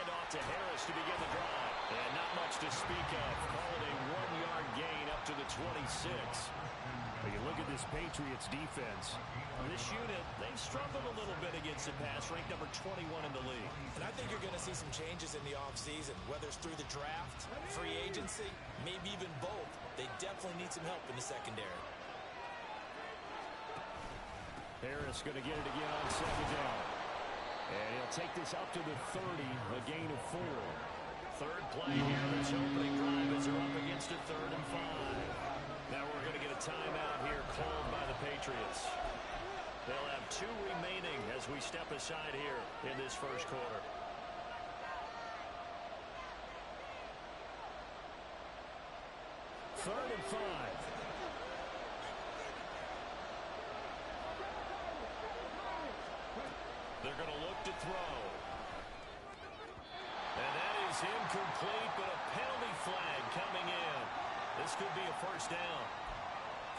handoff to Harris to begin the drive. And not much to speak of. Call it a 1-yard gain up to the 26. But you look at this Patriots defense. This unit, they've struggled a little bit against the pass, ranked number 21 in the league. And I think you're going to see some changes in the offseason, whether it's through the draft, free agency, maybe even both. They definitely need some help in the secondary. Harris going to get it again on second down. And he'll take this up to the 30, a gain of 4. Third play here, this opening drive as they're up against a 3rd and 5. Now we're going to get a timeout here called by the Patriots. They'll have 2 remaining as we step aside here in this first quarter. Third and 5. They're going to look to throw. And that is incomplete, but a penalty flag coming in. This could be a first down.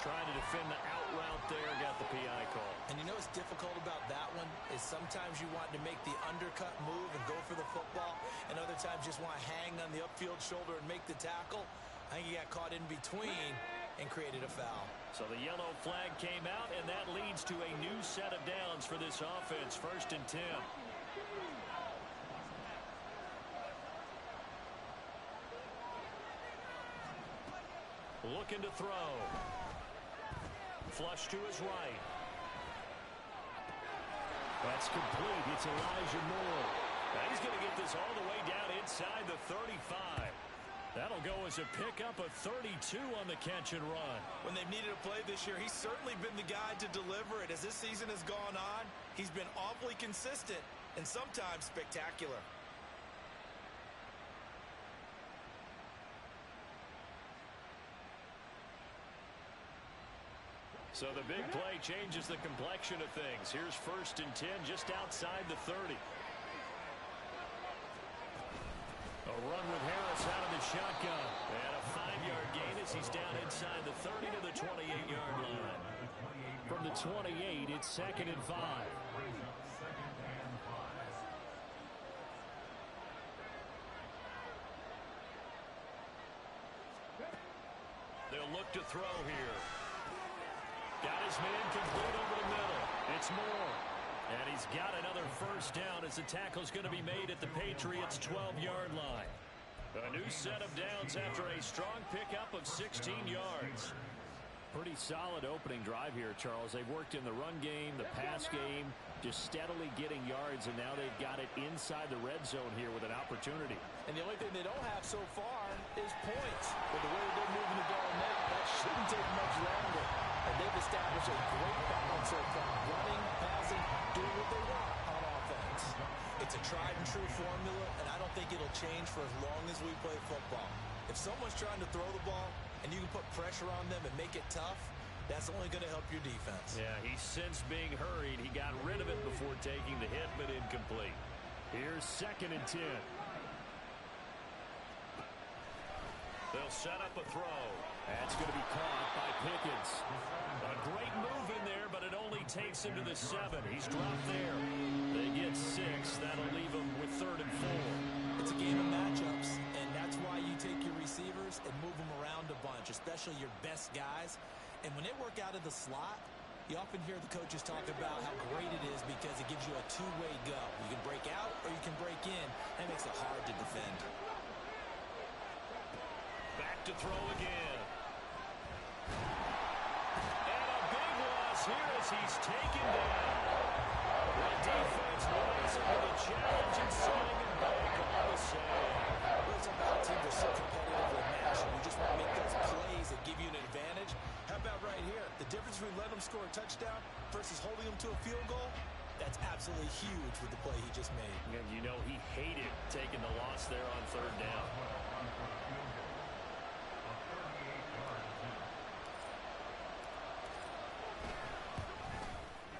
Trying to defend the out route there, got the PI call. And you know what's difficult about that one is sometimes you want to make the undercut move and go for the football, and other times just want to hang on the upfield shoulder and make the tackle. I think he got caught in between and created a foul. So the yellow flag came out, and that leads to a new set of downs for this offense. 1st and 10. Looking to throw. Flush to his right. That's complete. It's Elijah Moore. Now he's going to get this all the way down inside the 35. That'll go as a pickup of 32 on the catch and run. When they've needed a play this year, he's certainly been the guy to deliver it. As this season has gone on, he's been awfully consistent and sometimes spectacular. So the big play changes the complexion of things. Here's 1st and 10 just outside the 30. A run with Harris out of the shotgun. And a 5-yard gain as he's down inside the 30 to the 28-yard line. From the 28, it's 2nd and 5. They'll look to throw here. Got his man complete over the middle. It's Moore. And he's got another first down as the tackle's going to be made at the Patriots' 12-yard line. A new set of downs after a strong pickup of 16 yards. Pretty solid opening drive here, Charles. They've worked in the run game, the pass game, just steadily getting yards, and now they've got it inside the red zone here with an opportunity. And the only thing they don't have so far is points. But the way they're moving the ball now, that shouldn't take much longer. And they've established a great balance so far, running, passing, doing what they want on offense. It's a tried-and-true formula, and I don't think it'll change for as long as we play football. If someone's trying to throw the ball and you can put pressure on them and make it tough, that's only going to help your defense. Yeah, he sensed being hurried. He got rid of it before taking the hit, but incomplete. Here's 2nd and 10. They'll set up a throw. That's going to be caught by Pickens. A great move in there, but it only takes him to the 7. He's dropped there. They get 6. That'll leave him with 3rd and 4. It's a game of matchups, and that's why you take your receivers and move them around a bunch, especially your best guys. And when they work out of the slot, you often hear the coaches talk about how great it is because it gives you a two-way go. You can break out or you can break in. That makes it hard to defend. Back to throw again. And a big loss here as he's taken down. The defense rising to the challenge and setting him back on the save. It's about teams are so competitively matched. You just want to make those plays that give you an advantage. How about right here? The difference between letting them score a touchdown versus holding them to a field goal, that's absolutely huge with the play he just made. And you know he hated taking the loss there on 3rd down.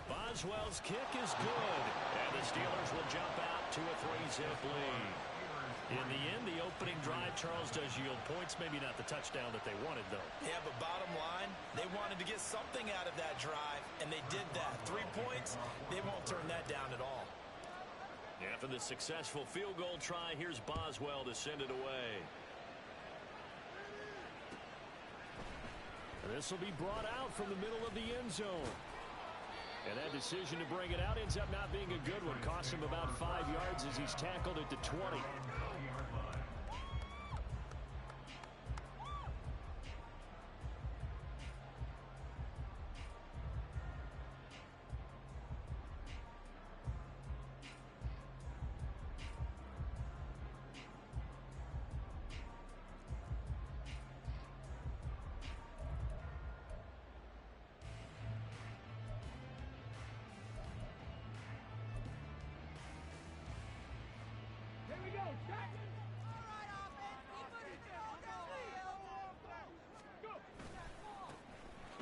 Boswell's kick is good. And the Steelers will jump out to a 3-zip lead. In the end, the opening drive, Charles, does yield points. Maybe not the touchdown that they wanted, though. Yeah, but bottom line, they wanted to get something out of that drive, and they did that. 3 points, they won't turn that down at all. After the successful field goal try, here's Boswell to send it away. This will be brought out from the middle of the end zone. And that decision to bring it out ends up not being a good one. Costs him about 5 yards as he's tackled at the 20.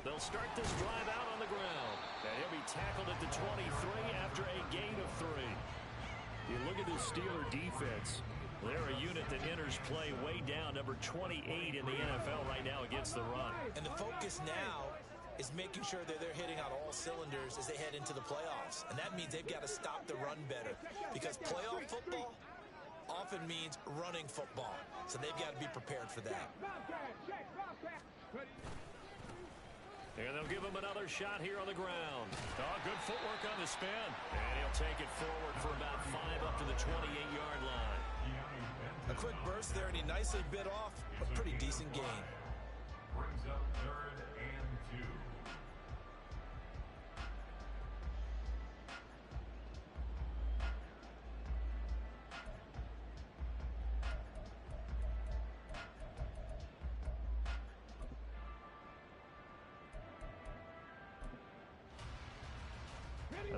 They'll start this drive out on the ground. And he'll be tackled at the 23 after a gain of 3. You look at this Steeler defense. They're a unit that enters play way down, number 28 in the NFL right now against the run. And the focus now is making sure that they're hitting on all cylinders as they head into the playoffs. And that means they've got to stop the run better, because playoff football often means running football. So they've got to be prepared for that. And they'll give him another shot here on the ground. Oh, good footwork on the spin. And he'll take it forward for about 5 up to the 28-yard line. A quick burst there, and he nicely bit off a pretty decent gain. Brings up 3rd and 2.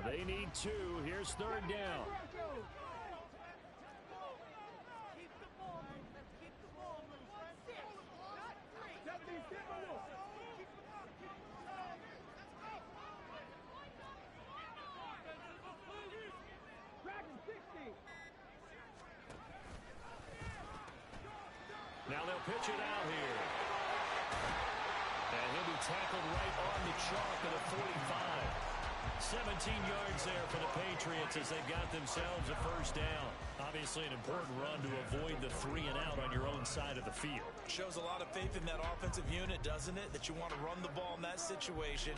They need 2. Here's 3rd down. Now they'll pitch it out here. And he'll be tackled right on the chalk of the 45. 17 yards there for the Patriots as they've got themselves a first down. Obviously an important run to avoid the 3 and out on your own side of the field. Shows a lot of faith in that offensive unit, doesn't it? That you want to run the ball in that situation,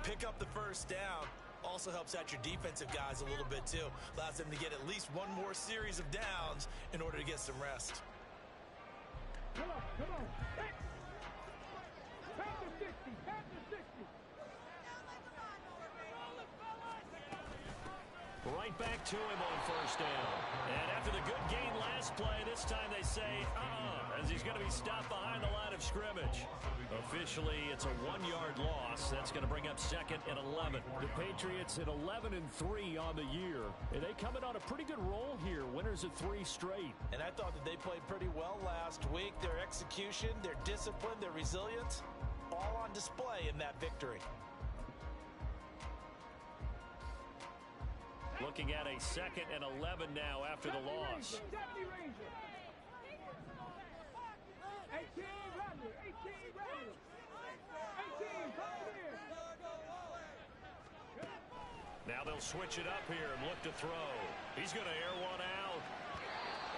pick up the first down. Also helps out your defensive guys a little bit too. Allows them to get at least one more series of downs in order to get some rest. Come on, come on. Pass the 60, pass the 60. Right back to him on first down. And after the good gain last play, this time they say, as he's going to be stopped behind the line of scrimmage. Officially, it's a 1-yard loss. That's going to bring up 2nd and 11. The Patriots at 11-3 on the year. And they come in on a pretty good roll here. Winners of 3 straight. And I thought that they played pretty well last week. Their execution, their discipline, their resilience, all on display in that victory. Looking at a 2nd and 11 now after the loss. 18 Rattler, 18 Rattler. 18, come here. Now they'll switch it up here and look to throw. He's going to air one out.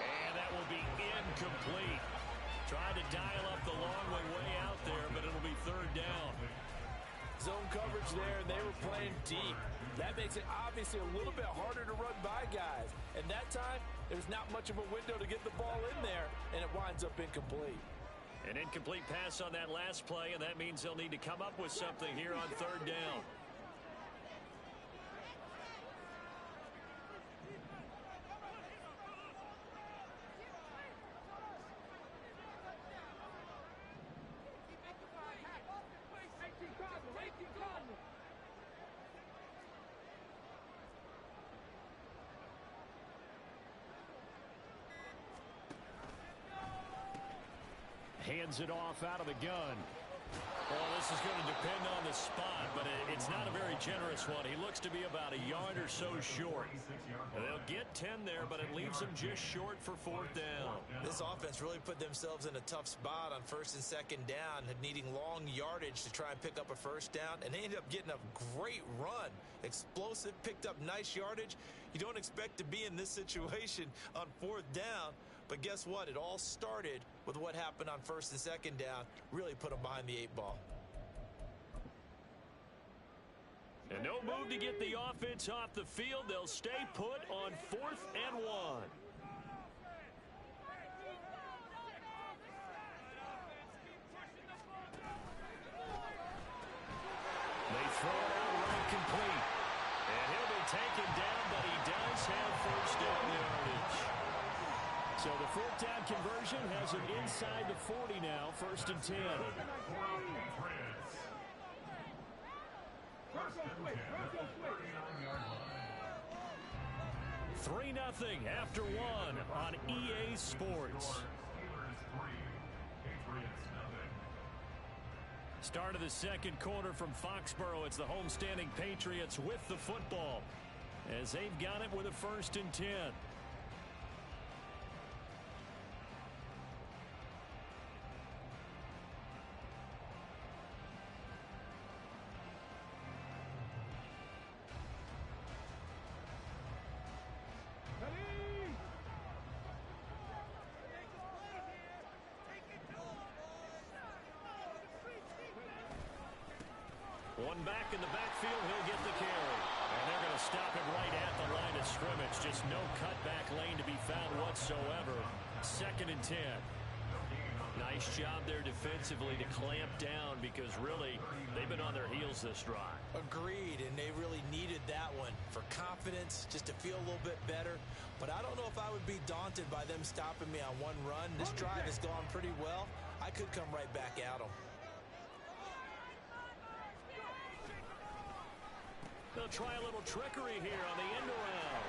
And that will be incomplete. Tried to dial up the long way out there, but it'll be 3rd down. Zone coverage there, and they were playing deep. That makes it obviously a little bit harder to run by guys. And that time, there's not much of a window to get the ball in there, and it winds up incomplete. An incomplete pass on that last play, and that means they'll need to come up with something here on 3rd down. Hands it off out of the gun. Well, this is going to depend on the spot, but it's not a very generous one. He looks to be about a yard or so short. They'll get 10 there, but it leaves them just short for 4th down. This offense really put themselves in a tough spot on 1st and 2nd down, needing long yardage to try and pick up a 1st down, and they ended up getting a great run. Explosive, picked up nice yardage. You don't expect to be in this situation on 4th down, but guess what? It all started with what happened on 1st and 2nd down. Really put them behind the 8 ball. And no move to get the offense off the field. They'll stay put on 4th and 1. They throw it out right complete. And he'll be taken down, but he does have 1st down yardage. So the 4th down conversion has him inside the 40 now, 1st and 10. 3-0 after 1 on EA Sports. Start of the 2nd quarter from Foxborough. It's the homestanding Patriots with the football as they've got it with a 1st and 10. One back in the backfield, he'll get the carry. And they're going to stop him right at the line of scrimmage. Just no cutback lane to be found whatsoever. 2nd and 10. Nice job there defensively to clamp down because really they've been on their heels this drive. Agreed, and they really needed that one for confidence, just to feel a little bit better. But I don't know if I would be daunted by them stopping me on one run. This drive has gone pretty well. I could come right back at them. They'll try a little trickery here on the end around.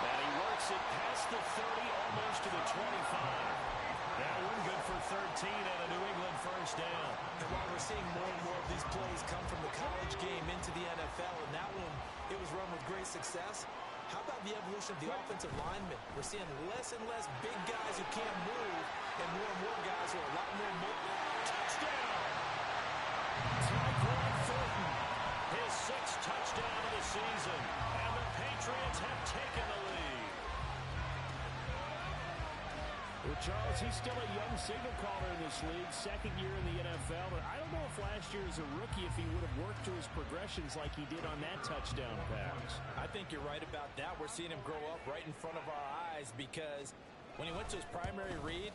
And he works it past the 30, almost to the 25. That one good for 13 and a New England 1st down. And while we're seeing more and more of these plays come from the college game into the NFL, and that one, it was run with great success. How about the evolution of the offensive linemen? We're seeing less and less big guys who can't move, and more guys who are a lot more mobile. Touchdown! Tyquan Thornton, his 6th touchdown of the season, and the Patriots have taken the lead. Well, Charles, he's still a young signal caller in this league, 2nd year in the NFL, but I don't know if last year as a rookie if he would have worked to his progressions like he did on that touchdown pass. I think you're right about that. We're seeing him grow up right in front of our eyes because when he went to his primary read,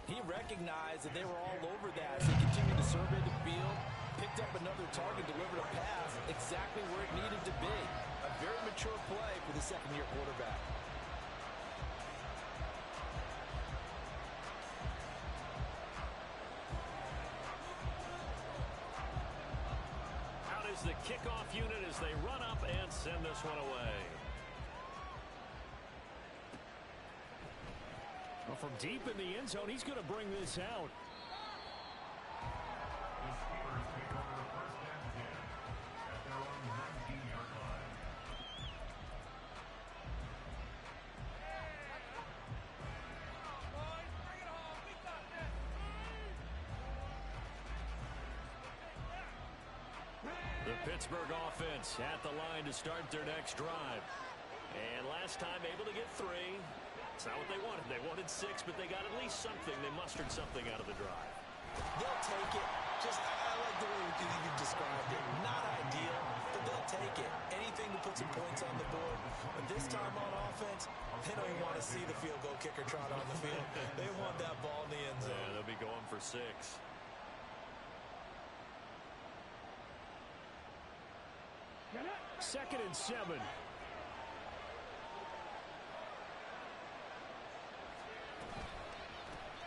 he recognized that they were all over that. So he continued to survey the field, picked up another target, delivered a pass exactly where it needed to be. A very mature play for the 2nd-year quarterback. Out is the kickoff unit as they run up and send this one away. Well, from deep in the end zone, he's going to bring this out. The Pittsburgh offense at the line to start their next drive. And last time able to get 3. It's not what they wanted. They wanted 6, but they got at least something. They mustered something out of the drive. They'll take it. I like the way you described it. Not ideal, but they'll take it. Anything to put some points on the board. But this time on offense, they don't even want to see the field goal kicker trot on the field. They want that ball in the end zone. Yeah, they'll be going for 6. 2nd and 7.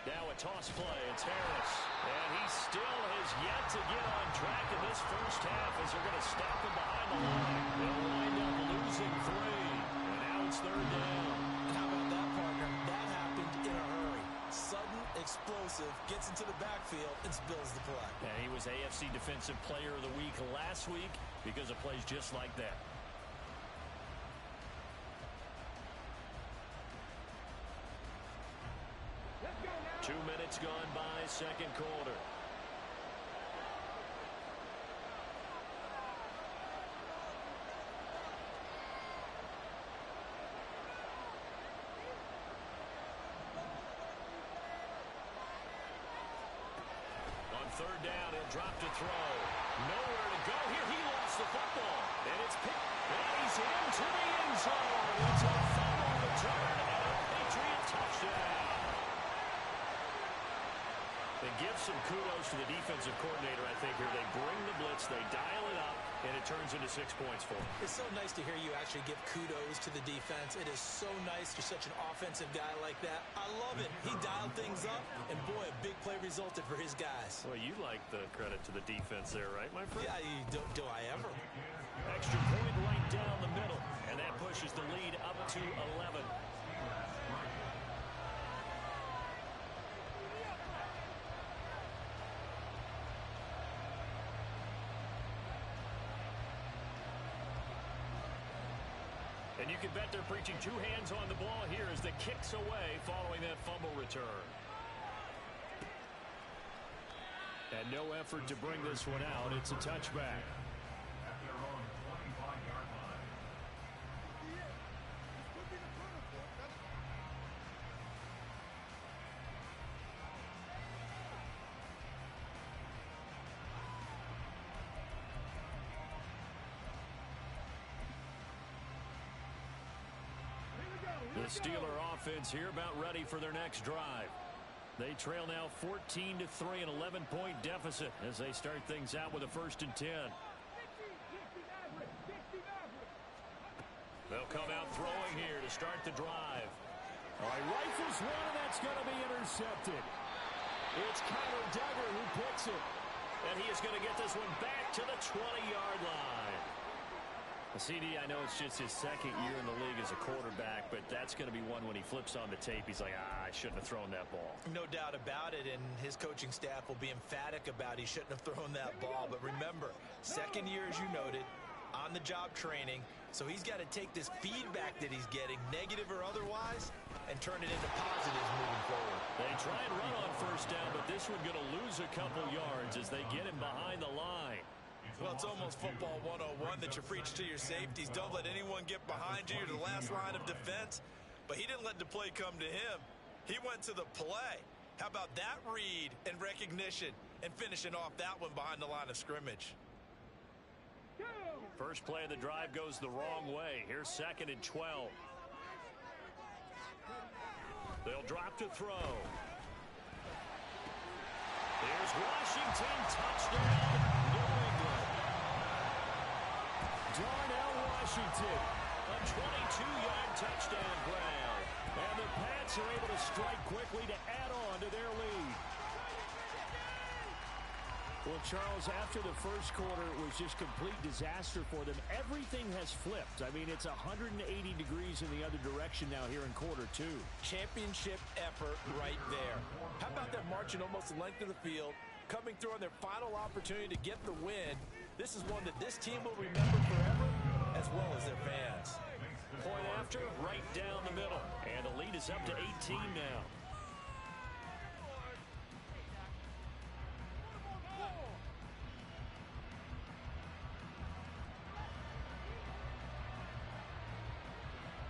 Now a toss play. It's Harris. And he still has yet to get on track in this first half as they're going to stop him behind the line. They'll wind up losing 3. And now it's 3rd down. And how about that, partner? That happened in a hurry. Sudden, explosive. explosive, gets into the backfield, and spills the play. And he was AFC Defensive Player of the Week last week because of plays just like that. Let's go now. 2 minutes gone by, second quarter. On third down, he'll drop to throw. Nowhere to go here. He lost the football. And it's picked. And he's into the end zone. It's a fumble return and a Patriot touchdown. They give some kudos to the defensive coordinator, I think, here. They bring the blitz, they dial it up, and it turns into 6 points for them. It's so nice to hear you actually give kudos to the defense. It is so nice you're such an offensive guy like that. I love it. He dialed things up, and boy, a big play resulted for his guys. Well, you like the credit to the defense there, right, my friend? Yeah, do I ever? Extra point right down the middle, and that pushes the lead up to 11. And you can bet they're preaching two hands on the ball here as the kick's away following that fumble return. And no effort to bring this one out. It's a touchback. At their own 25-yard line. The Steeler offense here about ready for their next drive. They trail now 14-3, an 11-point deficit as they start things out with a 1st and 10. They'll come out throwing here to start the drive. All right, rifles one, and that's going to be intercepted. It's Connor Duggar who picks it. And he is going to get this one back to the 20-yard line. CD, I know it's just his second year in the league as a quarterback, but that's going to be one when he flips on the tape. He's like, I shouldn't have thrown that ball. No doubt about it, and his coaching staff will be emphatic about he shouldn't have thrown that ball. But remember, second year, as you noted, on-the-job training, so he's got to take this feedback that he's getting, negative or otherwise, and turn it into positives moving forward. They try and run on 1st down, but this one going to lose a couple yards as they get him behind the line. Well, it's almost football 101 that you preach to your safeties. Don't let anyone get behind you. You're the last line of defense. But he didn't let the play come to him. He went to the play. How about that read and recognition and finishing off that one behind the line of scrimmage? First play of the drive goes the wrong way. Here's 2nd and 12. They'll drop to throw. Here's Washington, touchdown, New England. Darnell Washington, a 22-yard touchdown grab. And the Pats are able to strike quickly to add on to their lead. Well, Charles, after the first quarter, it was just complete disaster for them. Everything has flipped. I mean, it's 180 degrees in the other direction now here in quarter 2. Championship effort right there. How about that marching almost the length of the field, coming through on their final opportunity to get the win? This is one that this team will remember forever, as well as their fans. Point after, right down the middle. And the lead is up to 18 now.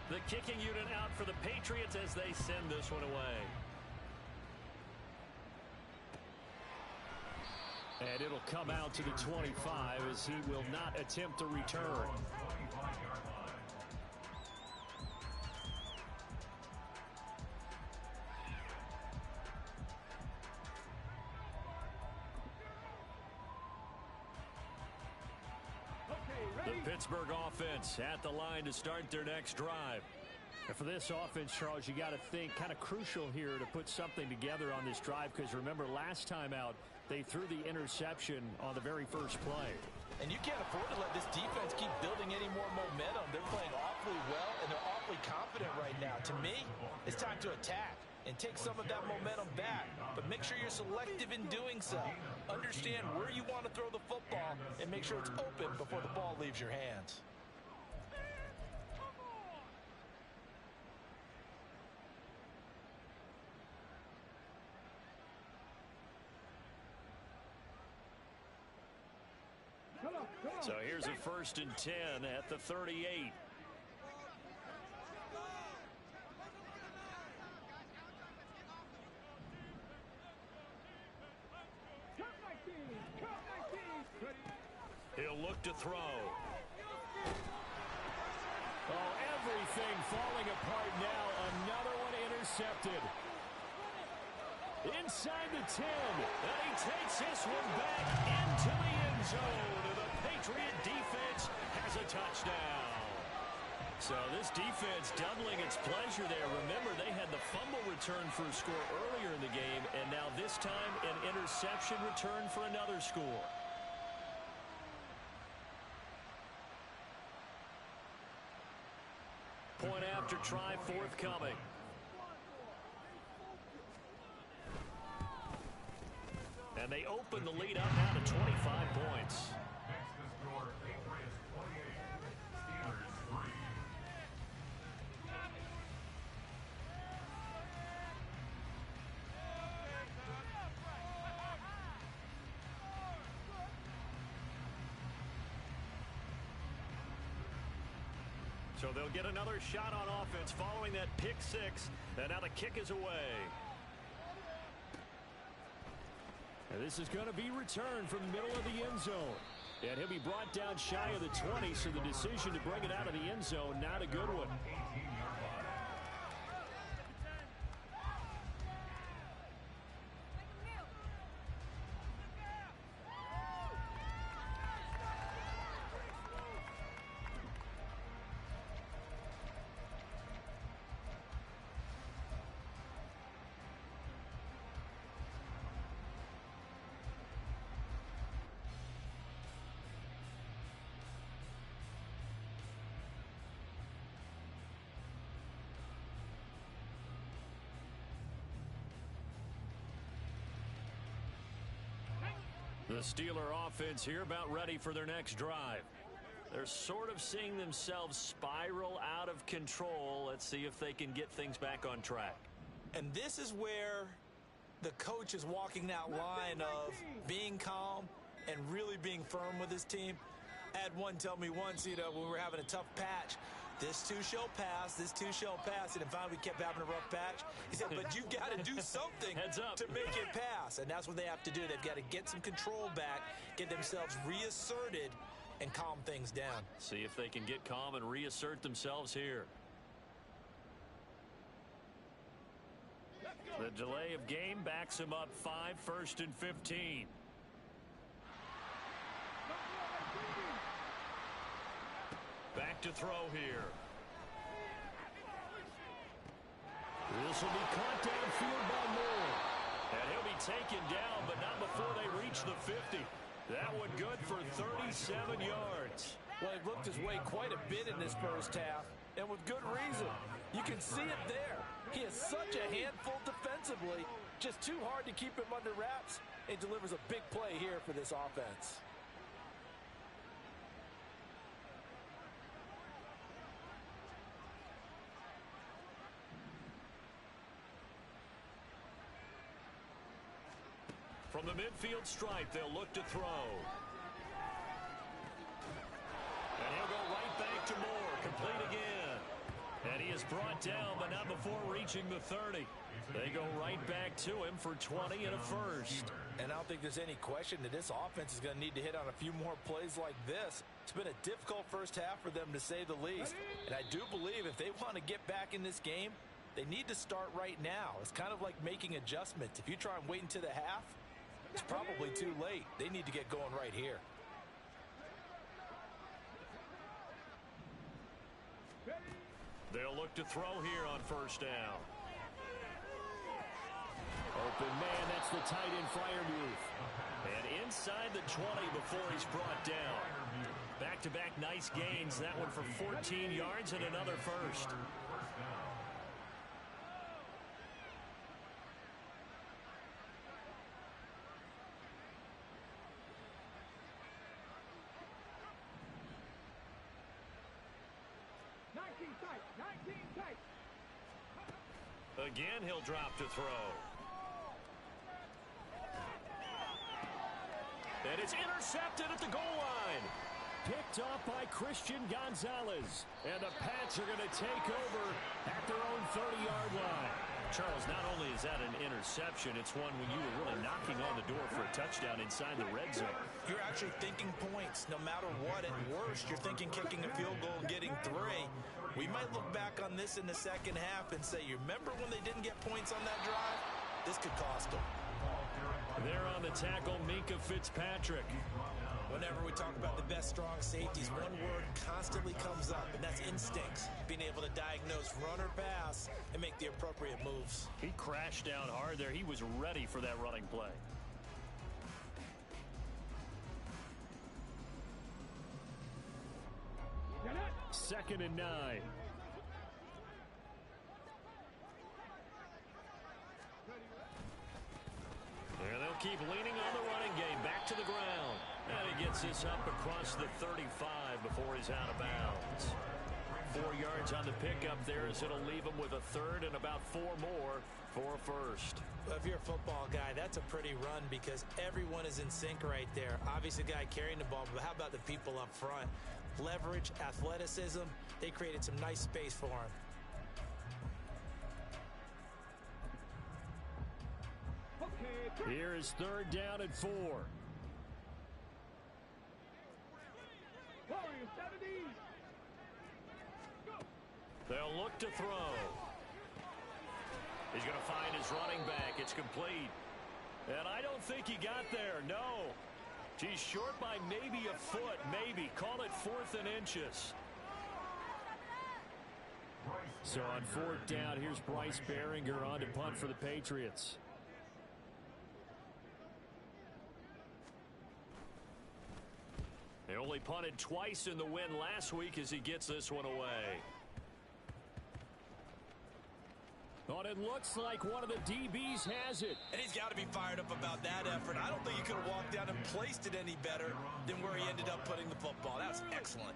The kicking unit out for the Patriots as they send this one away. And it'll come out to the 25 as he will not attempt a return. The Pittsburgh offense at the line to start their next drive. And for this offense, Charles, you got to think kind of crucial here to put something together on this drive, because remember last time out they threw the interception on the very first play. And you can't afford to let this defense keep building any more momentum. They're playing awfully well, and they're awfully confident right now. To me, it's time to attack. and take some of that momentum back. But make sure you're selective in doing so. Understand where you want to throw the football and make sure it's open before the ball leaves your hands. So here's a 1st and 10 at the 38. He'll look to throw. Oh, everything falling apart now. Another one intercepted. Inside the 10. And he takes this one back into the end zone. The Patriot defense has a touchdown. So this defense doubling its pleasure there. Remember, they had the fumble return for a score earlier in the game, and now this time an interception return for another score. Point after try forthcoming. And they open the lead up now to 25 points. Next to score, Patriots 28, Steelers 3. So they'll get another shot on offense following that pick six. And now the kick is away. And this is going to be returned from the middle of the end zone. And he'll be brought down shy of the 20, so the decision to bring it out of the end zone, not a good one. 18-yard line. The Steeler offense here about ready for their next drive. They're sort of seeing themselves spiral out of control. Let's see if they can get things back on track. And this is where the coach is walking that line of being calm and really being firm with his team. I had one tell me once, when we were having a tough patch, this too shall pass, this too shall pass. And finally we kept having a rough patch. He said, but you got to do something Heads up. to make it pass. And that's what they have to do. They've got to get some control back, get themselves reasserted, and calm things down. See if they can get calm and reassert themselves here. The delay of game backs him up 5, 1st and 15. Back to throw here. This will be caught downfield by Moore. And he'll be taken down, but not before they reach the 50. That one good for 37 yards. Well, he looked his way quite a bit in this first half, and with good reason. You can see it there. He is such a handful defensively, just too hard to keep him under wraps, and delivers a big play here for this offense. From the midfield stripe, they'll look to throw. And he'll go right back to Moore, complete again. And he is brought down, but not before reaching the 30. They go right back to him for 20 and a first. And I don't think there's any question that this offense is going to need to hit on a few more plays like this. It's been a difficult first half for them, to say the least. And I do believe if they want to get back in this game, they need to start right now. It's kind of like making adjustments. If you try and wait until the half, it's probably too late. They need to get going right here. They'll look to throw here on first down. Open man, that's the tight end flyer move. And inside the 20 before he's brought down. Back-to-back nice gains. That one for 14 yards and another first. tight. 19 tight. Again, he'll drop to throw. And it's intercepted at the goal line. Picked off by Christian Gonzalez. And the Pats are going to take over at their own 30-yard line. Charles, not only is that an interception, it's one when you were really knocking on the door for a touchdown inside the red zone. You're actually thinking points. No matter what, at worst, you're thinking kicking a field goal and getting 3. We might look back on this in the second half and say, you remember when they didn't get points on that drive? This could cost them. There on the tackle, Minkah Fitzpatrick. Whenever we talk about the best strong safeties, one word constantly comes up, and that's instincts. Being able to diagnose run or pass and make the appropriate moves. He crashed down hard there. He was ready for that running play. Second and 9. And they'll keep leaning on the running game. Back to the ground. And he gets this up across the 35 before he's out of bounds. 4 yards on the pickup there as it'll leave him with a third and about 4 more for a first. Well, if you're a football guy, that's a pretty run because everyone is in sync right there. Obviously, the guy carrying the ball, but how about the people up front? Leverage, athleticism, they created some nice space for him. Here is third down and 4. They'll look to throw. He's going to find his running back. It's complete. And I don't think he got there. No. He's short by maybe a foot. Maybe. Call it 4th and inches. So on 4th down, here's Bryce Behringer on to punt for the Patriots. They only punted twice in the win last week as he gets this one away. Oh, it looks like one of the DBs has it. And he's got to be fired up about that effort. I don't think he could have walked down and placed it any better than where he ended up putting the football. That was excellent.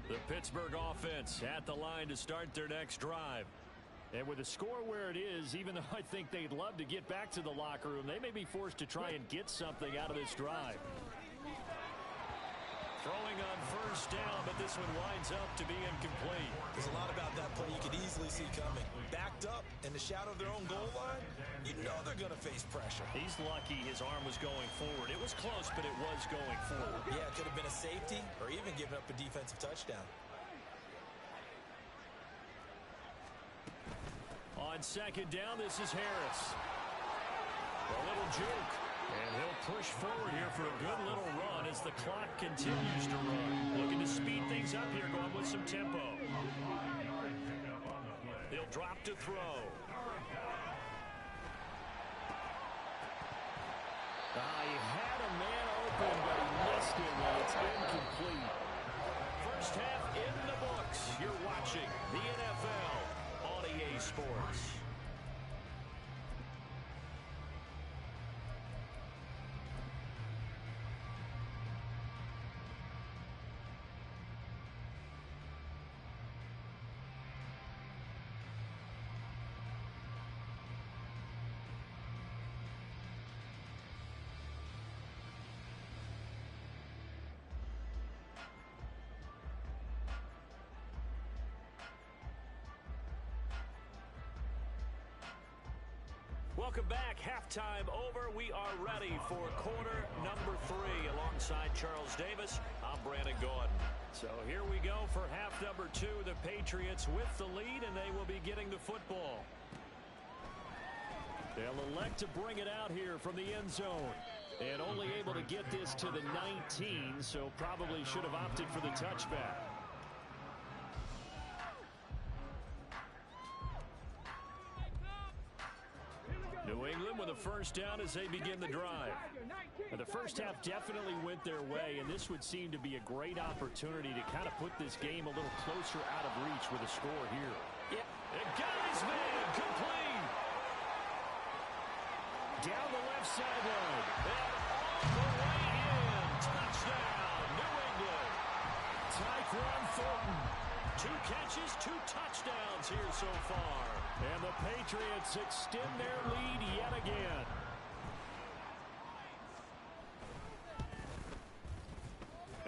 The Pittsburgh offense at the line to start their next drive. And with the score where it is, even though I think they'd love to get back to the locker room, they may be forced to try and get something out of this drive. Throwing on first down, but this one winds up to be incomplete. There's a lot about that play you could easily see coming. Backed up in the shadow of their own goal line, you know they're going to face pressure. He's lucky his arm was going forward. It was close, but it was going forward. Yeah, it could have been a safety or even given up a defensive touchdown. On second down, this is Harris. A little juke. And he'll push forward here for a good little run as the clock continues to run. Looking to speed things up here, going with some tempo. He'll drop to throw. He had a man open, but he missed it, and it's incomplete. First half in the books. You're watching the NFL on EA Sports. Welcome back. Halftime over. We are ready for quarter number 3. Alongside Charles Davis, I'm Brandon Gordon. So here we go for half number 2. The Patriots with the lead, and they will be getting the football. They'll elect to bring it out here from the end zone. And only able to get this to the 19, so probably should have opted for the touchback. New England them with a first down as they begin the drive. Now, the first half definitely went their way, and this would seem to be a great opportunity to kind of put this game a little closer out of reach with a score here. Yeah. It got his man complete. Down the left sideline. And all the way in. Touchdown, New England. Tyquan Thornton. 2 catches, 2 touchdowns here so far. And the Patriots extend their lead yet again.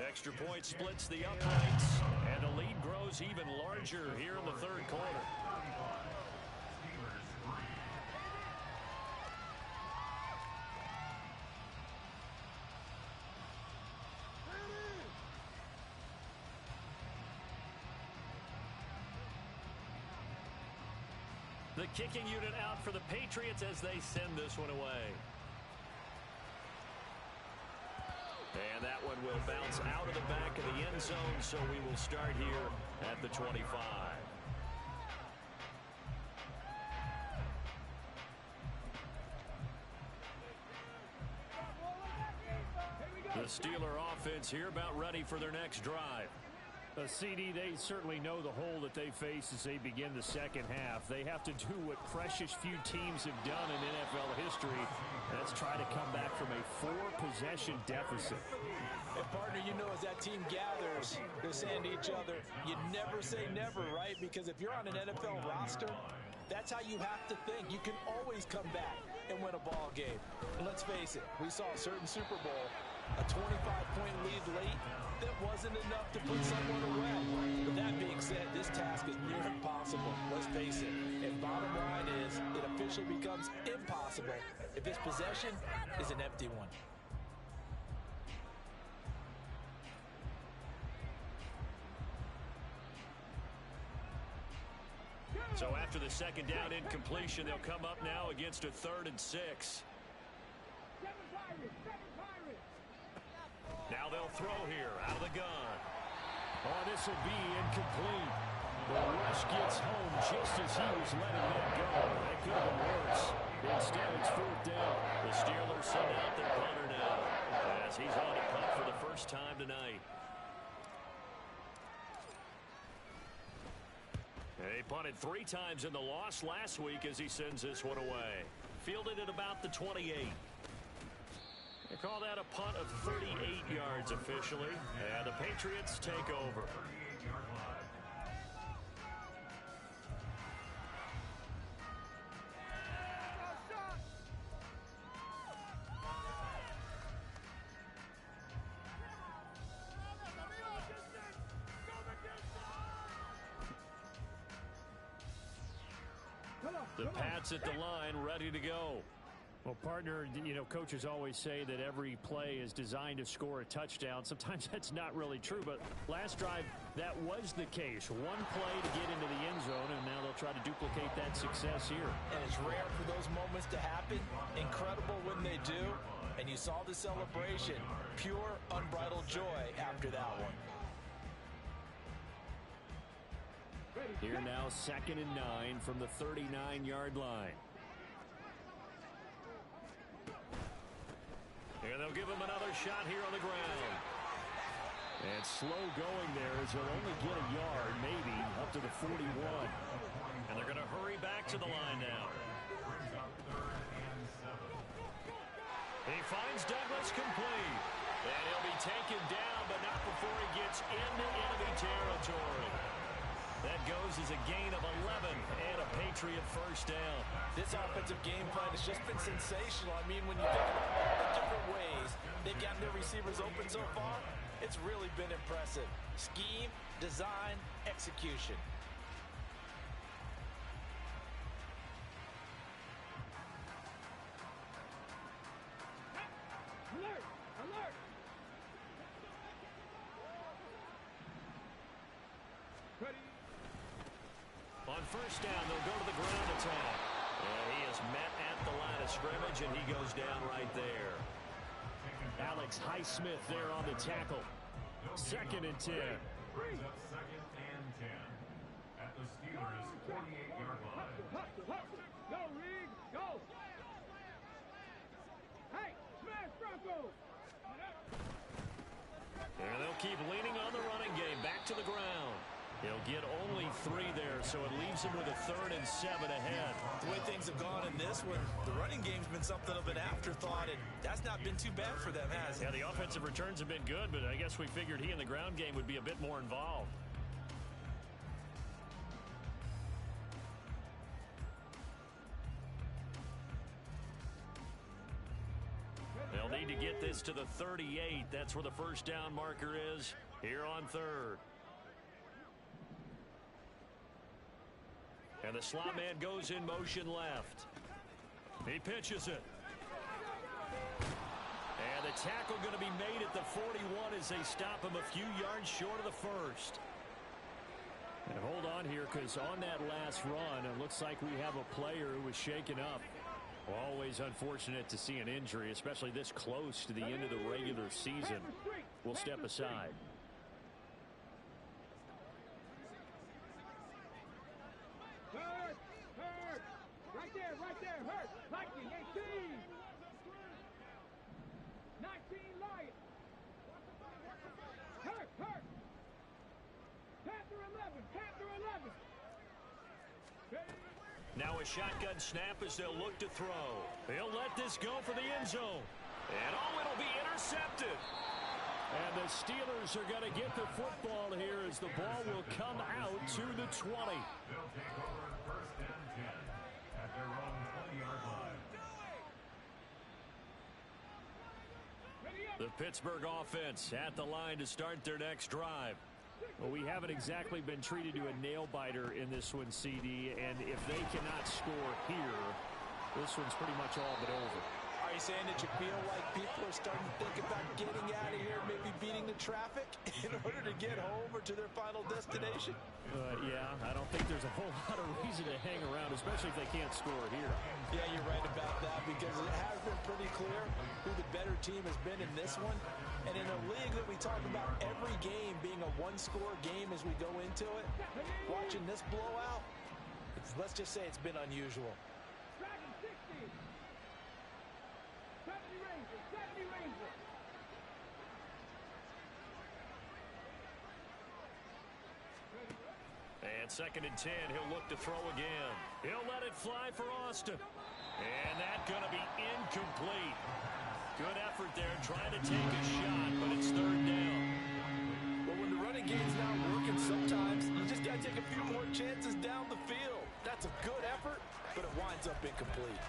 Extra point splits the uprights, and the lead grows even larger here in the third quarter. The kicking unit out for the Patriots as they send this one away. And that one will bounce out of the back of the end zone, so we will start here at the 25. The Steeler offense here about ready for their next drive. CD, they certainly know the hole that they face as they begin the second half. They have to do what precious few teams have done in NFL history. That's try to come back from a 4-possession deficit. And partner, you know, as that team gathers, they're saying to each other, you never say never, right? Because if you're on an NFL roster, that's how you have to think. You can always come back and win a ball game. And let's face it, we saw a certain Super Bowl, a 25-point lead late, that wasn't enough to put someone away. But that being said, this task is near impossible. Let's face it. And bottom line is, it officially becomes impossible if this possession is an empty one. So after the second down incompletion, they'll come up now against a 3rd and 6. Now they'll throw here out of the gun. Oh, this will be incomplete. The rush gets home just as he was letting that go. That could have been worse. Instead, it's 4th down. The Steelers send out their punter now as he's on to punt for the first time tonight. He punted 3 times in the loss last week as he sends this one away. Fielded at about the 28. They call that a punt of 38 yards officially, and the Patriots take over. The Pats at the line, ready to go. Well, partner, you know, coaches always say that every play is designed to score a touchdown. Sometimes that's not really true, but last drive, that was the case. One play to get into the end zone, and now they'll try to duplicate that success here. And it's rare for those moments to happen. Incredible when they do. And you saw the celebration. Pure, unbridled joy after that one. Here now, 2nd and 9 from the 39-yard line. And they'll give him another shot here on the ground. And slow going there as he'll only get a yard, maybe, up to the 41. And they're going to hurry back to the line now. He finds Douglas complete. And he'll be taken down, but not before he gets into enemy territory. That goes as a gain of 11 and a Patriot first down. This offensive game plan has just been sensational. I mean, when you think of all the different ways they've gotten their receivers open so far, it's really been impressive. Scheme, design, execution. Alert! Alert! Ready? On first down, they'll go to the ground attack. And he is met at the line of scrimmage, and he goes down right there. Alex Highsmith there on the tackle. 2nd and 10. Brings up 2nd and 10 at the Steelers' 48-yard line. Hustle, hustle, hustle. Go, Reed, go. They'll keep leaning on the running game. Back to the ground. He'll get only 3 there, so it leaves him with a 3rd and 7 ahead. The way things have gone in this one, the running game's been something of an afterthought, and that's not been too bad for them, has it? Yeah, the offensive returns have been good, but I guess we figured he in the ground game would be a bit more involved. They'll need to get this to the 38. That's where the first down marker is here on 3rd. And the slot man goes in motion left. He pitches it. And the tackle going to be made at the 41 as they stop him a few yards short of the first. And hold on here, because on that last run, it looks like we have a player who was shaken up. Always unfortunate to see an injury, especially this close to the end of the regular season. We'll step aside. Hurt! Right there, hurt! Lightning, 18! 19, Lion! Hurt! Panther 11! Now a shotgun snap as they'll look to throw. He'll let this go for the end zone. And it'll be intercepted. And the Steelers are going to get the football here as the ball will come out to the 20. They'll take over at 1st and 10 at their own 20-yard line. The Pittsburgh offense at the line to start their next drive. Well, we haven't exactly been treated to a nail-biter in this one, CD, and if they cannot score here, this one's pretty much all but over. Are you saying that you feel like people are starting to think about getting out of here, maybe beating the traffic in order to get home or to their final destination? Yeah, I don't think there's a whole lot of reason to hang around, especially if they can't score here. Yeah, you're right about that, because it has been pretty clear who the better team has been in this one. And in a league that we talk about every game being a one-score game as we go into it, watching this blowout, let's just say it's been unusual. Dragon 60! 70 Rangers! And 2nd and 10, he'll look to throw again. He'll let it fly for Austin. And that's going to be incomplete. Good effort there trying to take a shot, but it's 3rd down. Well, when the running game's not working, sometimes you just got to take a few more chances down the field. That's a good effort, but it winds up incomplete.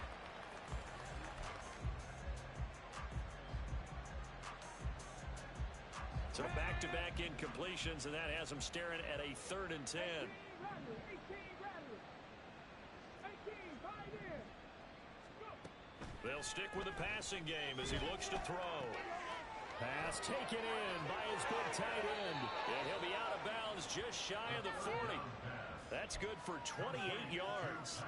So back-to-back incompletions, and that has them staring at a 3rd and 10. 18 Rattlers! 18, right in! They'll stick with the passing game as he looks to throw. Pass taken in by his big tight end. And he'll be out of bounds just shy of the 40. That's good for 28 yards.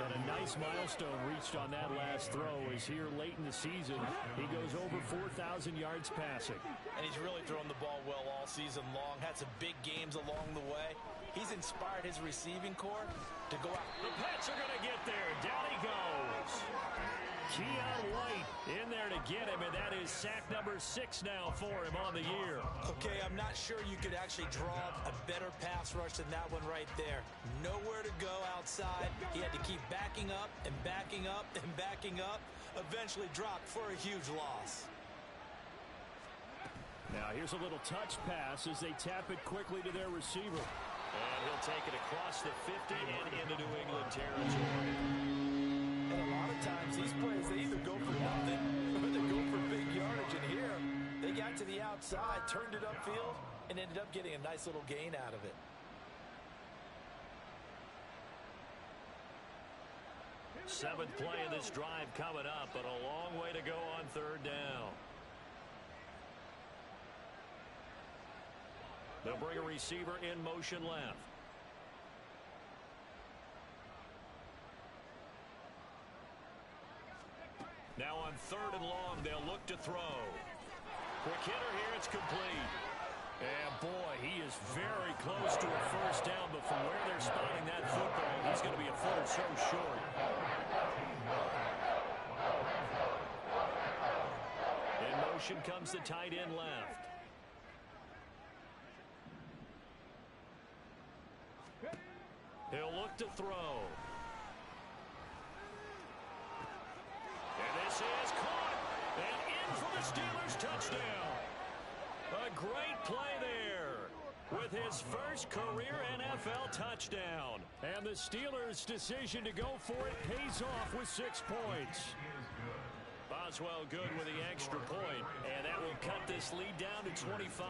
And a nice milestone reached on that last throw as here late in the season, he goes over 4,000 yards passing. And he's really thrown the ball well all season long. Had some big games along the way. He's inspired his receiving corps to go out. The Pats are going to get there. Down he goes. Keon White in there to get him, and that is sack number 6 now for him on the year. Okay, I'm not sure you could actually draw a better pass rush than that one right there. Nowhere to go outside. He had to keep backing up and backing up and backing up. Eventually dropped for a huge loss. Now here's a little touch pass as they tap it quickly to their receiver. And he'll take it across the 50 and into New England territory. And a lot of times these plays, they either go for nothing or they go for big yardage. And here, they got to the outside, turned it upfield, and ended up getting a nice little gain out of it. Seventh play of this drive coming up, but a long way to go on 3rd down. They'll bring a receiver in motion left. Now on 3rd and long, they'll look to throw. Quick hitter here, it's complete. And boy, he is very close to a first down, but from where they're spotting that football, he's going to be a foot or so short. In motion comes the tight end left. set to throw. And this is caught. And in for the Steelers touchdown. A great play there with his first career NFL touchdown. And the Steelers' decision to go for it pays off with 6 points. Boswell good with the extra point, and that will cut this lead down to 25.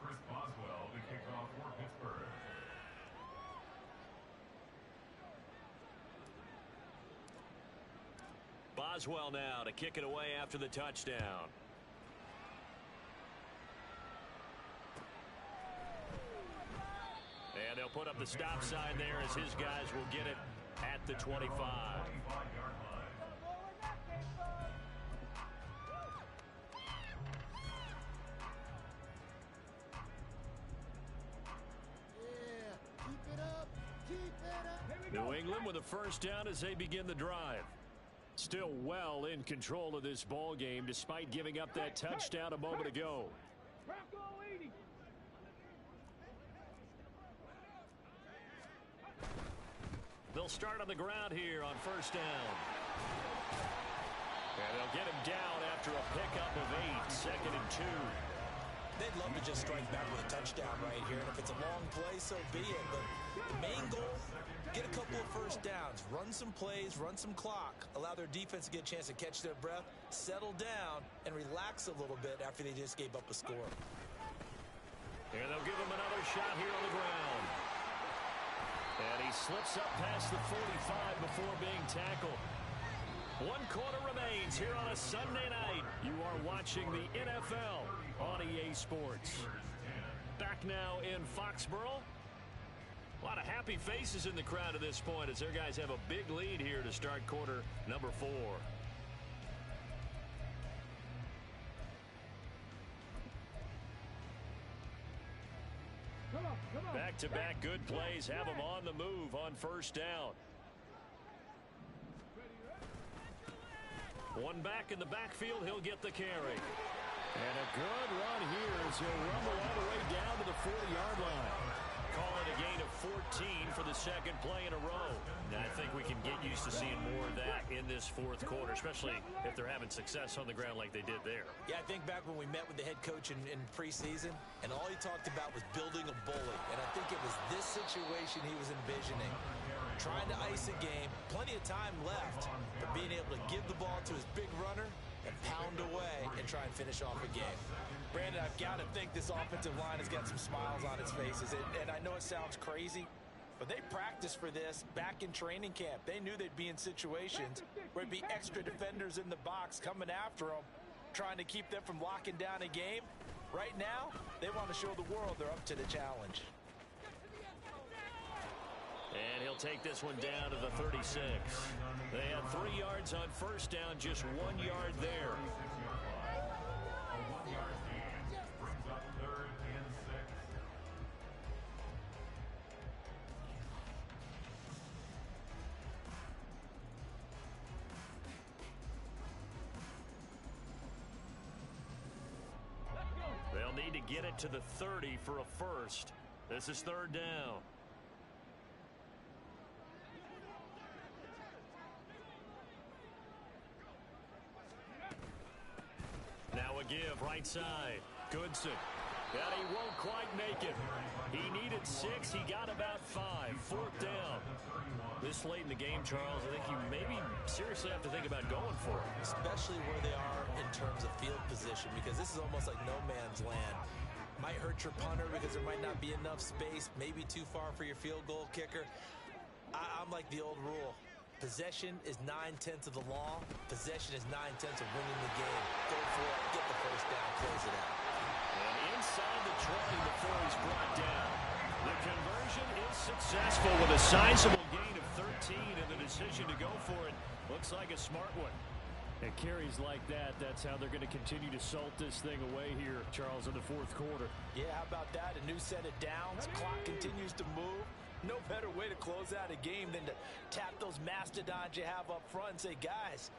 Chris Boswell to kick off for Pittsburgh. Boswell now to kick it away after the touchdown. And they'll put up the stop sign there as his guys will get it at the 25. 25-yard line. New England with a first down as they begin the drive. Still well in control of this ball game despite giving up that touchdown a moment ago. They'll start on the ground here on first down. And they'll get him down after a pickup of 8, 2nd and 2. They'd love to just strike back with a touchdown right here. And if it's a long play, so be it. But the main goal, get a couple of first downs. Run some plays, run some clock. Allow their defense to get a chance to catch their breath, settle down, and relax a little bit after they just gave up a score. And they'll give him another shot here on the ground. And he slips up past the 45 before being tackled. 1 quarter remains here on a Sunday night. You are watching the NFL on EA Sports. Back now in Foxborough. A lot of happy faces in the crowd at this point as their guys have a big lead here to start quarter number 4. Back-to-back good plays have them on the move on first down. One back in the backfield, he'll get the carry. And a good run here as he'll rumble all the way down to the 40-yard line. Call it a gain of 14 for the second play in a row. Now, I think we can get used to seeing more of that in this 4th quarter, especially if they're having success on the ground like they did there. Yeah, I think back when we met with the head coach in preseason, and all he talked about was building a bully. And I think it was this situation he was envisioning. Trying to ice a game, plenty of time left, but being able to give the ball to his big runner and pound away and try and finish off a game. Brandon, I've got to think this offensive line has got some smiles on its faces. And I know it sounds crazy, but they practiced for this back in training camp. They knew they'd be in situations where there'd be extra defenders in the box coming after them, trying to keep them from locking down a game. Right now, they want to show the world they're up to the challenge. And he'll take this one down to the 36. They had 3 yards on first down, just 1 yard there. A 1-yard gain brings up 3rd and 6. They'll need to get it to the 30 for a first. This is 3rd down. Now a give, right side. Goodson. And he won't quite make it. He needed 6. He got about 5. 4th down. This late in the game, Charles, I think you maybe seriously have to think about going for it. Especially where they are in terms of field position, because this is almost like no man's land. Might hurt your punter because there might not be enough space, maybe too far for your field goal kicker. I'm like the old rule. Possession is 9/10 of the law. Possession is 9/10 of winning the game. Go for it. Get the first down. Close it out. And inside the 20 before he's brought down. The conversion is successful with a sizable gain of 13, and the decision to go for it looks like a smart one. And carries like that, that's how they're going to continue to salt this thing away here, Charles, in the 4th quarter. Yeah, how about that? A new set of downs. Clock continues to move. No better way to close out a game than to tap those mastodons you have up front and say, guys,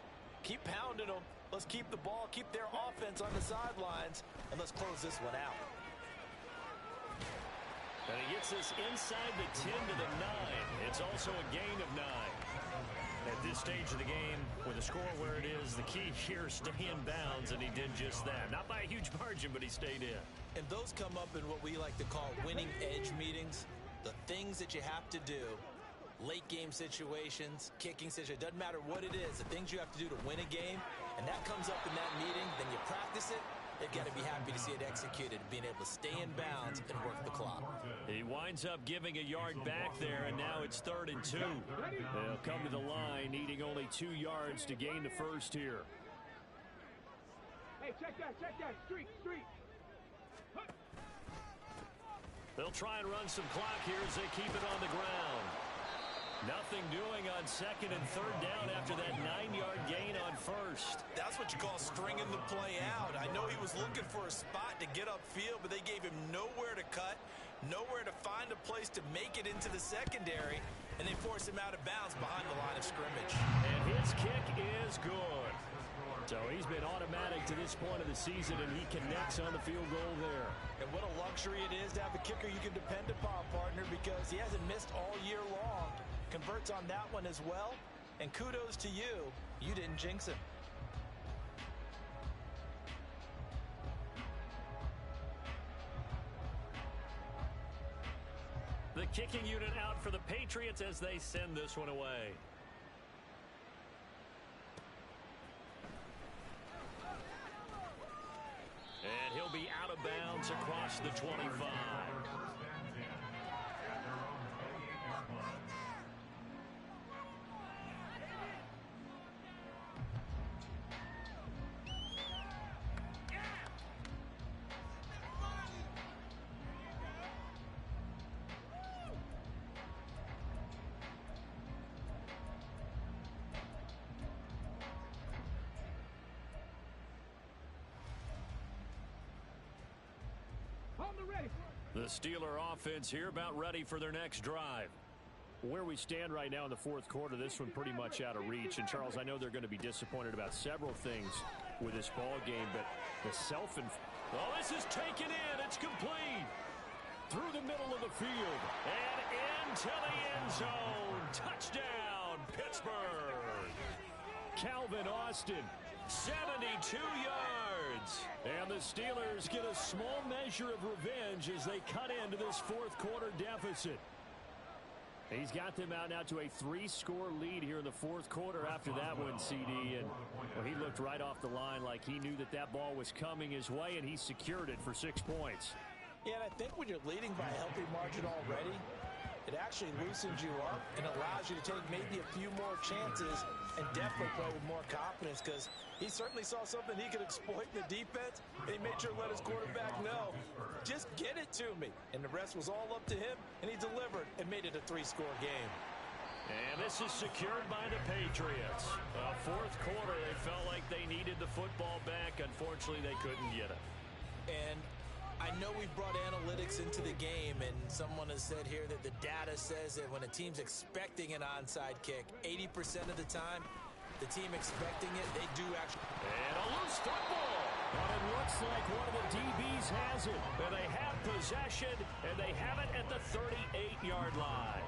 keep pounding them. Let's keep the ball, keep their offense on the sidelines, and let's close this one out. And he gets this inside the 10 to the 9. It's also a gain of 9. At this stage of the game, with the score where it is, the key here is stay in bounds, and he did just that. Not by a huge margin, but he stayed in. And those come up in what we like to call winning edge meetings. The things that you have to do, late game situations, kicking situations, doesn't matter what it is, the things you have to do to win a game, and that comes up in that meeting, then you practice it. You've got to be happy to see it executed, being able to stay in bounds and work the clock. He winds up giving a yard back there, and now it's 3rd and 2. They'll come to the line, needing only 2 yards to gain the first here. Hey, check that, street. They'll try and run some clock here as they keep it on the ground. Nothing doing on 2nd and 3rd down after that 9-yard gain on 1st. That's what you call stringing the play out. I know he was looking for a spot to get upfield, but they gave him nowhere to cut, nowhere to find a place to make it into the secondary, and they forced him out of bounds behind the line of scrimmage. And his kick is good. So he's been automatic to this point of the season, and he connects on the field goal there. And what a luxury it is to have a kicker you can depend upon, partner, because he hasn't missed all year long. Converts on that one as well, and kudos to you. You didn't jinx him. The kicking unit out for the Patriots as they send this one away. And he'll be out of bounds across the 25. The Steeler offense here about ready for their next drive. Where we stand right now in the 4th quarter, this one pretty much out of reach. And, Charles, I know they're going to be disappointed about several things with this ball game, but the Oh, this is taken in. It's complete. Through the middle of the field. And into the end zone. Touchdown, Pittsburgh. Calvin Austin, 72 yards. And the Steelers get a small measure of revenge as they cut into this 4th quarter deficit. He's got them out now to a 3-score lead here in the 4th quarter after that one, CD. And well, he looked right off the line like he knew that that ball was coming his way, and he secured it for 6 points. Yeah, and I think when you're leading by a healthy margin already, it actually loosens you up and allows you to take maybe a few more chances and definitely play with more confidence, because he certainly saw something he could exploit in the defense, and he made sure to let his quarterback know, just get it to me. And the rest was all up to him, and he delivered and made it a 3-score game. And this is secured by the Patriots. 4th quarter, they felt like they needed the football back. Unfortunately, they couldn't get it. And I know we brought analytics into the game, and someone has said here that the data says that when a team's expecting an onside kick, 80% of the time, the team expecting it, they do actually. And a loose football. But it looks like one of the DBs has it. And they have possession, and they have it at the 38-yard line.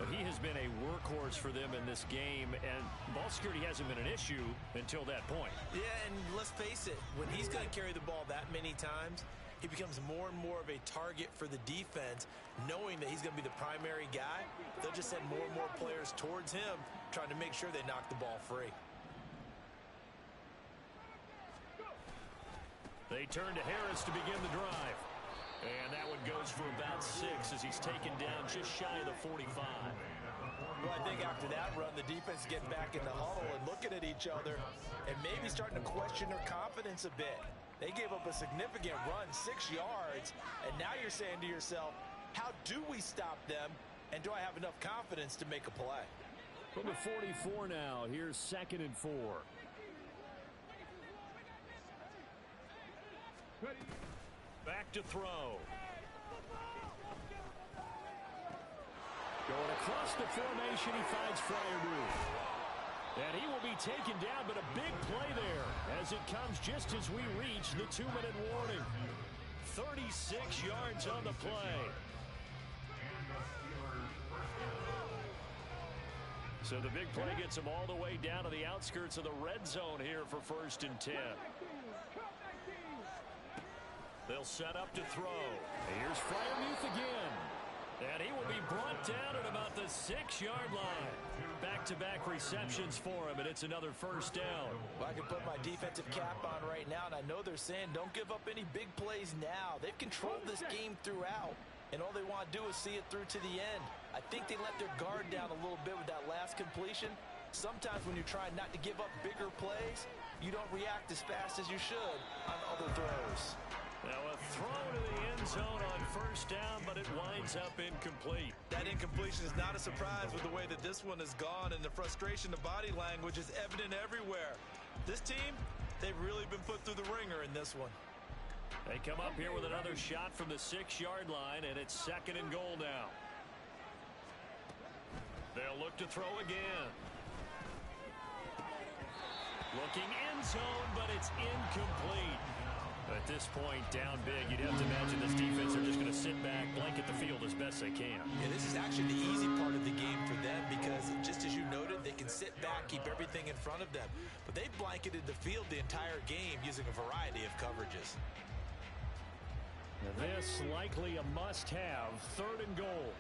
But he has been a workhorse for them in this game, and ball security hasn't been an issue until that point. Yeah, and let's face it, when he's going to carry the ball that many times, he becomes more and more of a target for the defense, knowing that he's going to be the primary guy. They'll just send more and more players towards him, trying to make sure they knock the ball free. They turn to Harris to begin the drive. And that one goes for about 6 as he's taken down just shy of the 45. Well, I think after that run, the defense getting back in the huddle and looking at each other and maybe starting to question their confidence a bit. They gave up a significant run, 6 yards, and now you're saying to yourself, how do we stop them, and do I have enough confidence to make a play? From the 44 now, here's 2nd and 4. Back to throw. Going across the formation, he finds Fryermuth. And he will be taken down, but a big play there as it comes just as we reach the 2-minute warning. 36 yards on the play. So the big play gets him all the way down to the outskirts of the red zone here for 1st and 10. They'll set up to throw. Here's Fryermuth again. And he will be brought down at about the 6-yard line. Back-to-back receptions for him, and it's another 1st down. Well, I can put my defensive cap on right now, and I know they're saying don't give up any big plays now. They've controlled this game throughout, and all they want to do is see it through to the end. I think they let their guard down a little bit with that last completion. Sometimes when you're trying not to give up bigger plays, you don't react as fast as you should on other throws. Now a throw to the end zone on 1st down, but it winds up incomplete. That incompletion is not a surprise with the way that this one has gone, and the frustration, the body language is evident everywhere. This team, they've really been put through the ringer in this one. They come up here with another shot from the 6-yard line, and it's 2nd and goal now. They'll look to throw again. Looking end zone, but it's incomplete. At this point, down big, you'd have to imagine this defense are just going to sit back, blanket the field as best they can. Yeah, this is actually the easy part of the game for them because, just as you noted, they can sit back, keep everything in front of them. But they blanketed the field the entire game using a variety of coverages. Now this likely a must-have, 3rd and goal.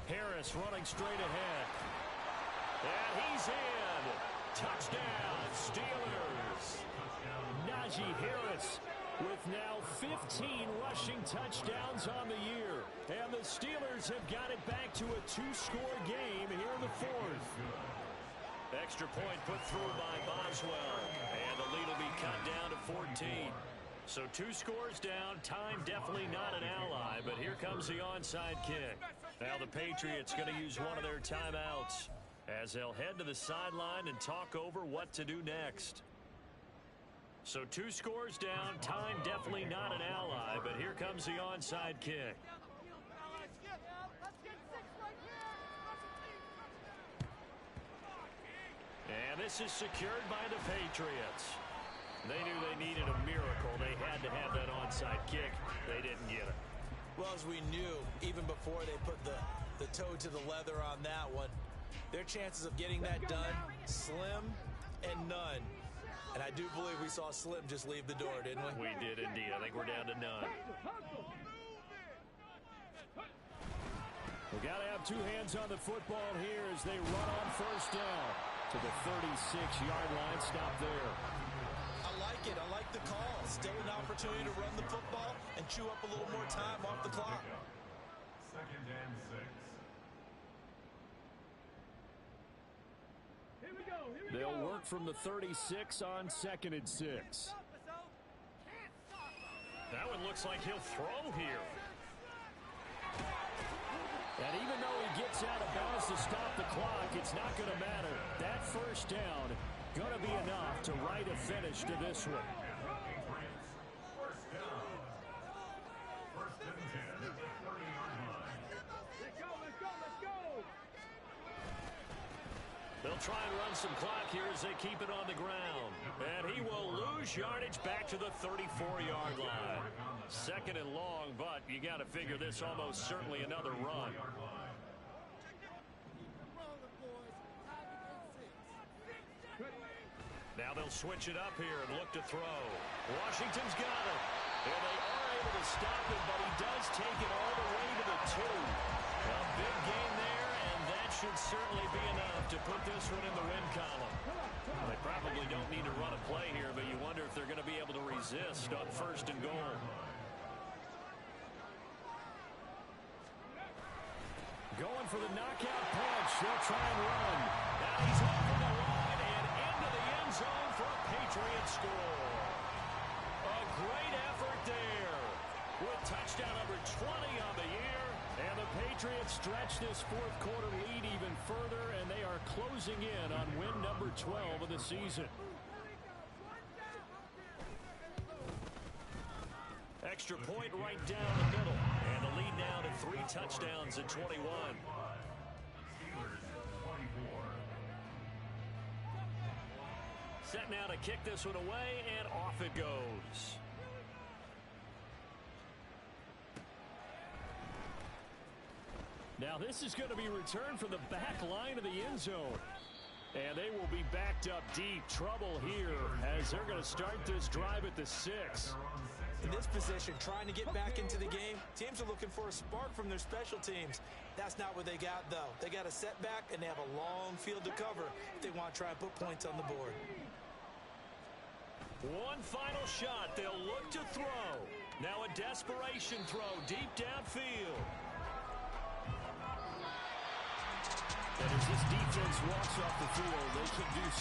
Harris running straight ahead. And he's in. Touchdown, Steelers. Najee Harris with now 15 rushing touchdowns on the year. And the Steelers have got it back to a 2-score game here in the 4th. Extra point put through by Boswell. And the lead will be cut down to 14. So 2 scores down. Time definitely not an ally, but here comes the onside kick. Now the Patriots going to use one of their timeouts as they'll head to the sideline and talk over what to do next. So 2 scores down. Time definitely not an ally, but here comes the onside kick. And this is secured by the Patriots. They knew they needed a miracle. They had to have that onside kick. They didn't get it. Well, as we knew, even before they put the toe to the leather on that one, their chances of getting that done, slim and none. And I do believe we saw Slim just leave the door, didn't we? We did indeed. I think we're down to none. We've got to have 2 hands on the football here as they run on 1st down to the 36-yard line. Stop there. I like it. I like the call. Still an opportunity to run the football and chew up a little more time off the clock. 2nd and 6. They'll work from the 36 on 2nd and 6. That one looks like he'll throw here. And even though he gets out of bounds to stop the clock, it's not going to matter. That 1st down going to be enough to write a finish to this one. They'll try and run some clock here as they keep it on the ground. And he will lose yardage back to the 34-yard line. 2nd and long, but you got to figure this almost certainly another run. Now they'll switch it up here and look to throw. Washington's got it. And they are able to stop him, but he does take it all the way to the 2. A big gain there, and that should certainly be enough to put this one in the win column. They probably don't need to run a play here, but you wonder if they're going to be able to resist on 1st and goal. Going for the knockout punch. They'll try and run. Now he's over the line and into the end zone for a Patriot score. A great effort there with touchdown number 20 on the year. And the Patriots stretch this 4th quarter lead even further, and they are closing in on win number 12 of the season. Extra extra point right down the middle. And the lead now to 3 touchdowns at 21. Steelers 24. Set now to kick this one away, and off it goes. Now this is going to be returned from the back line of the end zone. And they will be backed up deep. Trouble here as they're going to start this drive at the 6. In this position, trying to get back into the game, teams are looking for a spark from their special teams. That's not what they got, though. They got a setback, and they have a long field to cover if they want to try and put points on the board. One final shot. They'll look to throw. Now a desperation throw deep downfield. And as this defense walks off the field, they can do so.